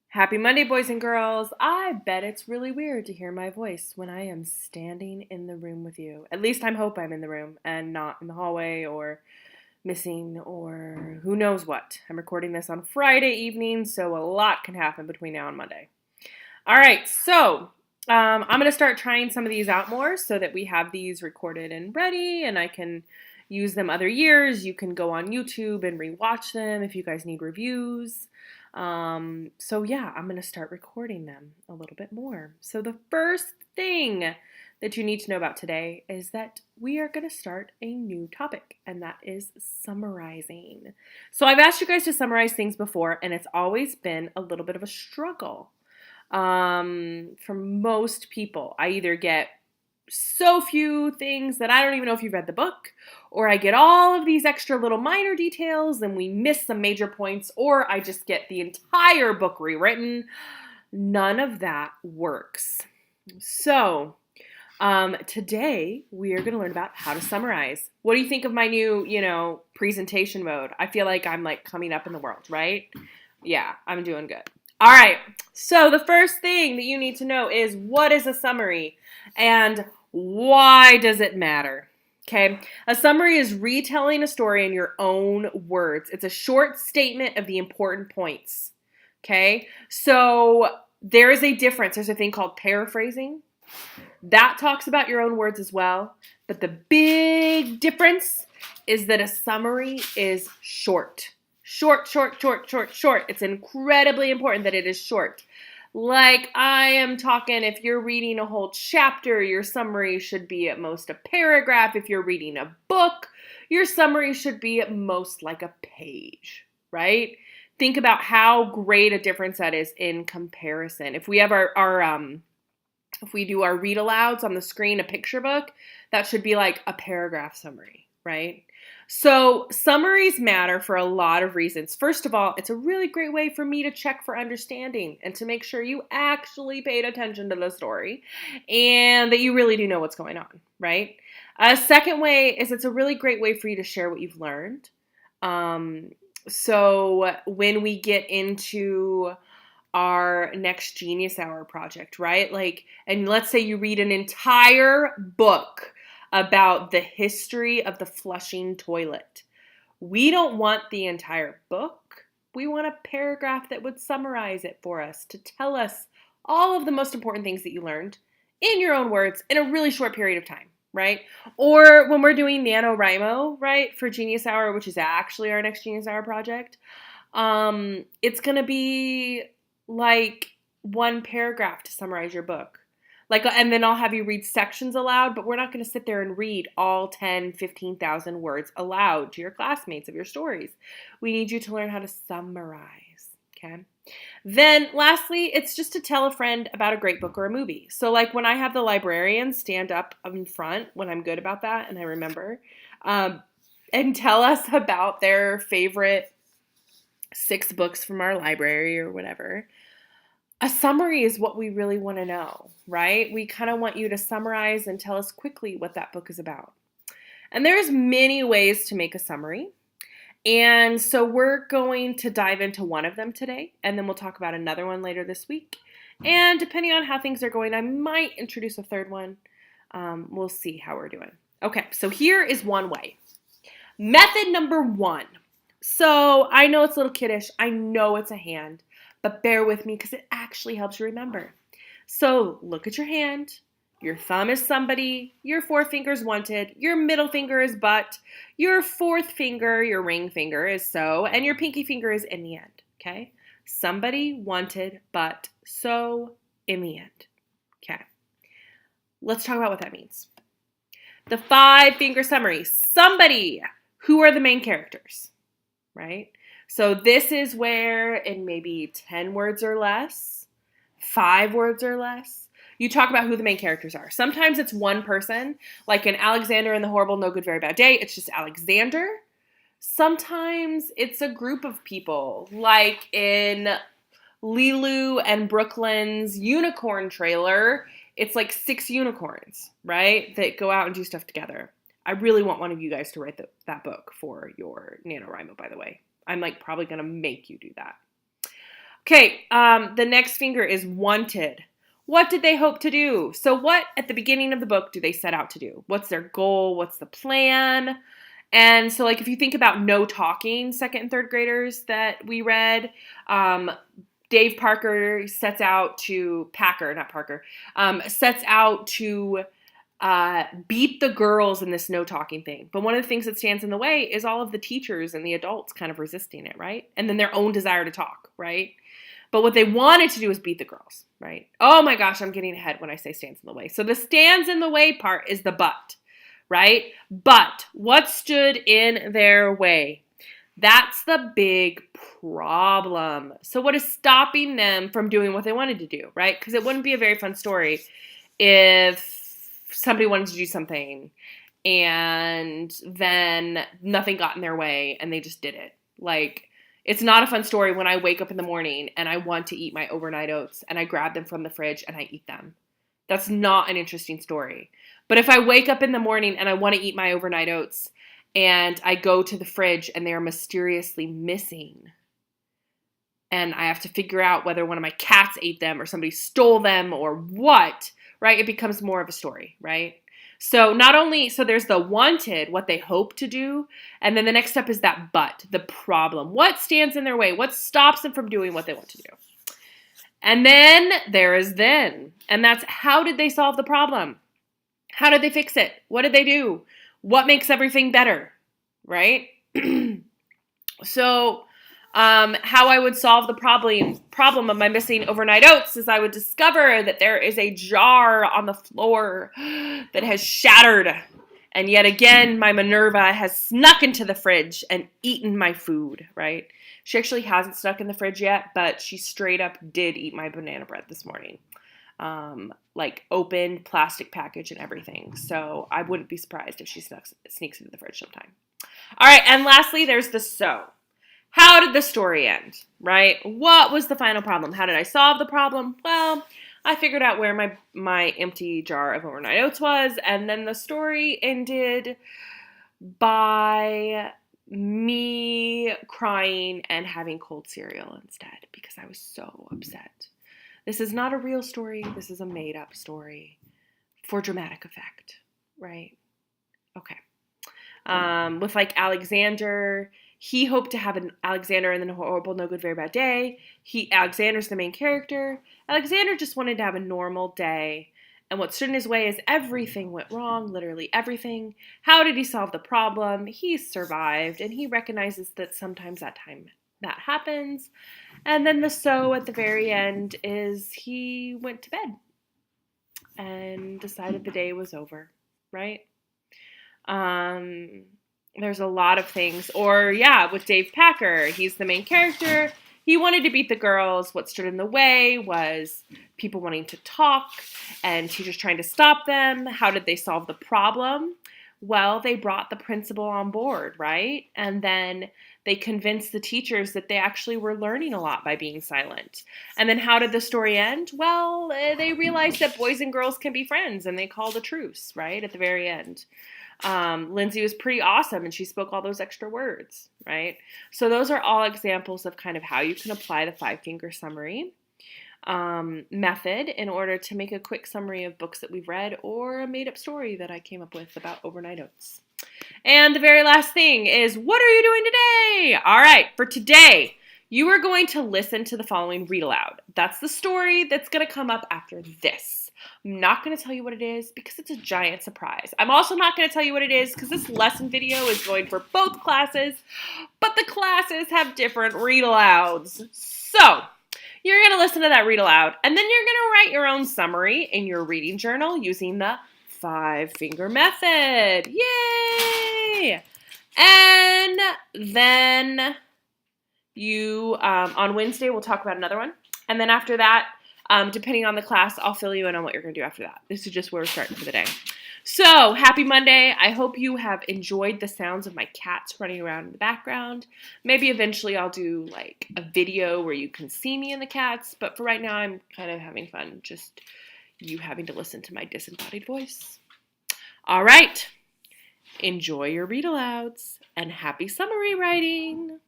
Happy Monday, boys and girls. I bet it's really weird to hear my voice when I am standing in the room with you. At least I hope I'm in the room and not in the hallway or missing or who knows what. I'm recording this on Friday evening, so a lot can happen between now and Monday. All right, so I'm going to start trying some of these out more so that we have these recorded and ready and I can use them other years. You can go on YouTube and rewatch them if you guys need reviews. So yeah, I'm going to start recording them a little bit more. So the first thing that you need to know about today is that we are going to start a new topic, and that is summarizing. So I've asked you guys to summarize things before, and it's always been a little bit of a struggle. For most people, I either get so few things that I don't even know if you've read the book, or I get all of these extra little minor details and we miss some major points, or I just get the entire book rewritten. None of that works. So, today we are going to learn about how to summarize. What do you think of my new, presentation mode? I feel like I'm like coming up in the world, right? Yeah, I'm doing good. All right. So the first thing that you need to know is what is a summary and why does it matter? Okay. A summary is retelling a story in your own words. It's a short statement of the important points. Okay. So there is a difference. There's a thing called paraphrasing. That talks about your own words as well. But the big difference is that a summary is short. Short. It's incredibly important that it is short. Like I am talking, if you're reading a whole chapter, your summary should be at most a paragraph. If you're reading a book, your summary should be at most like a page, right? Think about how great a difference that is in comparison. If we have if we do our read alouds on the screen, a picture book, that should be like a paragraph summary, right? So summaries matter for a lot of reasons. First of all, it's a really great way for me to check for understanding and to make sure you actually paid attention to the story and that you really do know what's going on, right? A second way is it's a really great way for you to share what you've learned. So when we get into our next Genius Hour project, right? And let's say you read an entire book about the history of the flushing toilet. We don't want the entire book. We want a paragraph that would summarize it for us to tell us all of the most important things that you learned in your own words in a really short period of time, right? Or when we're doing NaNoWriMo, right, for Genius Hour, which is actually our next Genius Hour project, it's going to be like one paragraph to summarize your book. And then I'll have you read sections aloud, but we're not going to sit there and read all 10, 15,000 words aloud to your classmates of your stories. We need you to learn how to summarize, okay? Then lastly, it's just to tell a friend about a great book or a movie. So like when I have the librarians stand up in front, when I'm good about that and I remember, and tell us about their favorite 6 books from our library or whatever. A summary is what we really want to know, right? We kind of want you to summarize and tell us quickly what that book is about. And there's many ways to make a summary. And so we're going to dive into one of them today, and then we'll talk about another one later this week. And depending on how things are going, I might introduce a third one. We'll see how we're doing. Okay, so here is one way. Method number 1. So I know it's a little kiddish. I know it's a hand, but bear with me because it actually helps you remember. So look at your hand. Your thumb is somebody. Your forefinger is wanted. Your middle finger is but. Your fourth finger, your ring finger, is so. And your pinky finger is in the end. Okay? Somebody, wanted, but, so, in the end. Okay. Let's talk about what that means. The 5-finger summary. Somebody. Who are the main characters? Right? So this is where in maybe 10 words or less, 5 words or less, you talk about who the main characters are. Sometimes it's one person, like in Alexander and the Horrible No Good Very Bad Day, it's just Alexander. Sometimes it's a group of people, like in Lilu and Brooklyn's unicorn trailer, it's like 6 unicorns, right, that go out and do stuff together. I really want one of you guys to write that book for your NaNoWriMo, by the way. I'm like probably going to make you do that. Okay, the next finger is wanted. What did they hope to do? So what, at the beginning of the book, do they set out to do? What's their goal? What's the plan? And so, like, if you think about No Talking, second and third graders that we read, Dave Parker sets out to, sets out to beat the girls in this no talking thing. But one of the things that stands in the way is all of the teachers and the adults kind of resisting it, right? And then their own desire to talk, right? But what they wanted to do was beat the girls, right? Oh my gosh, I'm getting ahead when I say stands in the way. So the stands in the way part is the but, right? But what stood in their way? That's the big problem. So what is stopping them from doing what they wanted to do, right? Because it wouldn't be a very fun story if somebody wanted to do something and then nothing got in their way and they just did it. Like, it's not a fun story when I wake up in the morning and I want to eat my overnight oats and I grab them from the fridge and I eat them. That's not an interesting story. But if I wake up in the morning and I want to eat my overnight oats and I go to the fridge and they're mysteriously missing and I have to figure out whether one of my cats ate them or somebody stole them or what, right? It becomes more of a story, right? So there's the wanted, what they hope to do, and then the next step is that but, the problem. What stands in their way? What stops them from doing what they want to do? And then there is then, and that's how did they solve the problem? How did they fix it? What did they do? What makes everything better, right? So how I would solve the problem of my missing overnight oats is I would discover that there is a jar on the floor that has shattered. And yet again, my Minerva has snuck into the fridge and eaten my food, right? She actually hasn't snuck in the fridge yet, but she straight up did eat my banana bread this morning. Like opened plastic package and everything. So I wouldn't be surprised if she sneaks into the fridge sometime. All right, and lastly, there's the so. How did the story end, right? What was the final problem? How did I solve the problem? Well, I figured out where my empty jar of overnight oats was, and then the story ended by me crying and having cold cereal instead because I was so upset. This is not a real story. This is a made-up story for dramatic effect, right? Okay. With like Alexander, he hoped to have an Alexander and then a horrible, no good, very bad day. Alexander's the main character. Alexander just wanted to have a normal day. And what stood in his way is everything went wrong, literally everything. How did he solve the problem? He survived, and he recognizes that sometimes that happens. And then the so at the very end is he went to bed and decided the day was over, right? There's a lot of things. Or, yeah, with Dave Packer, he's the main character. He wanted to beat the girls. What stood in the way was people wanting to talk and teachers trying to stop them. How did they solve the problem? Well, they brought the principal on board, right? And then they convinced the teachers that they actually were learning a lot by being silent. And then how did the story end? Well, they realized that boys and girls can be friends, and they called a truce, right, at the very end. Lindsay was pretty awesome, and she spoke all those extra words, right? So those are all examples of kind of how you can apply the 5-finger summary method in order to make a quick summary of books that we've read or a made-up story that I came up with about overnight oats. And the very last thing is, what are you doing today? All right, for today, you are going to listen to the following read aloud. That's the story that's going to come up after this. I'm not going to tell you what it is because it's a giant surprise. I'm also not going to tell you what it is because this lesson video is going for both classes, but the classes have different read alouds. So you're going to listen to that read aloud, and then you're going to write your own summary in your reading journal using the 5-finger method. Yay! And then you, on Wednesday, we'll talk about another one. And then after that, depending on the class, I'll fill you in on what you're going to do after that. This is just where we're starting for the day. So, happy Monday. I hope you have enjoyed the sounds of my cats running around in the background. Maybe eventually I'll do like a video where you can see me and the cats. But for right now, I'm kind of having fun just you having to listen to my disembodied voice. All right. Enjoy your read alouds and happy summary writing.